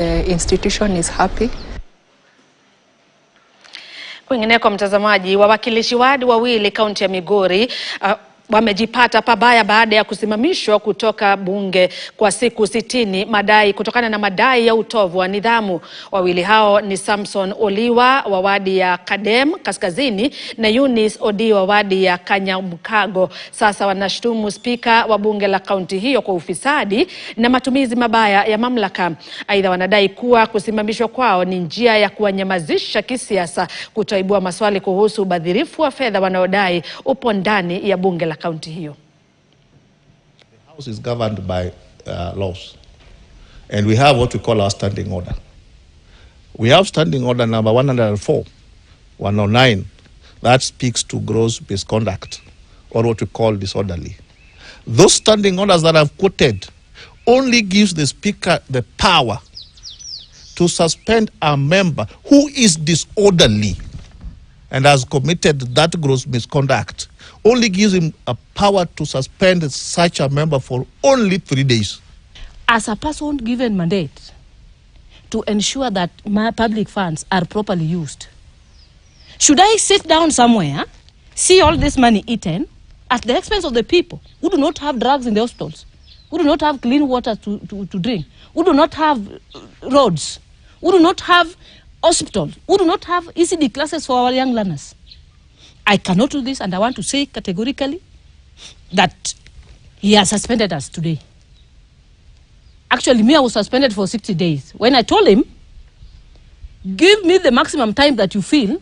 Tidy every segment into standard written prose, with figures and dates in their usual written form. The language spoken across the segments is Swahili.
The institution is happy. Kwingineko mtazamaji, wawakilishi wadi wawili kaunti ya Migori wamejipata pabaya baada ya kusimamishwa kutoka bunge kwa siku 60 kutokana na madai ya utovu wa nidhamu. Wawili hao ni Samson Oliwa wa wadi ya Kadem Kaskazini na Eunice Odi wa wadi ya Kanyamkago. Sasa wanashutumu spika wa bunge la kaunti hiyo kwa ufisadi na matumizi mabaya ya mamlaka. Aidha, wanadai kuwa kusimamishwa kwao ni njia ya kuwanyamazisha kisiasa, kutoibua maswali kuhusu ubadhirifu wa fedha wanaodai upo ndani ya bunge la kaunti hiyo. The house is governed by laws, and we have what we call our standing order. We have standing order number 104, 109, that speaks to gross misconduct, or what we call disorderly. Those standing orders that I've quoted only gives the speaker the power to suspend a member who is disorderly and has committed that gross misconduct. Only gives him a power to suspend such a member for only 3 days. As a person given mandate to ensure that my public funds are properly used, should I sit down somewhere, see all this money eaten at the expense of the people who do not have drugs in the hospitals, who do not have clean water to drink, who do not have roads, who do not have hospitals, who do not have ECD classes for our young learners? I cannot do this, and I want to say categorically that he has suspended us today. Actually, me, I was suspended for 60 days. When I told him, give me the maximum time that you feel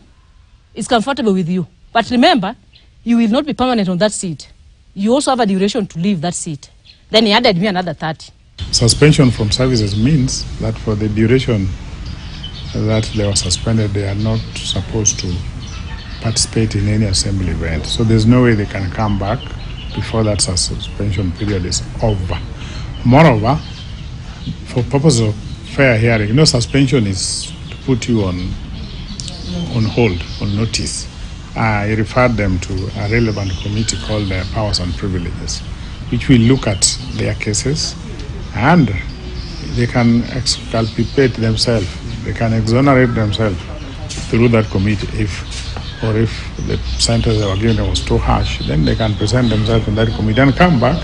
is comfortable with you. But remember, you will not be permanent on that seat. You also have a duration to leave that seat. Then he added me another 30. Suspension from services means that for the duration that they were suspended, they are not supposed to participate in any assembly event. So there's no way they can come back before that suspension period is over. Moreover, for purposes of fair hearing, suspension is to put you on hold, on notice. I referred them to a relevant committee called the Powers and Privileges, which will look at their cases, and they can exculpate themselves, they can exonerate themselves through that committee. If the sentence they were given was too harsh, then they can present themselves in that committee and come back.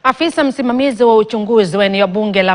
Afisa msimamizi wa uchunguzi wa eneo bunge la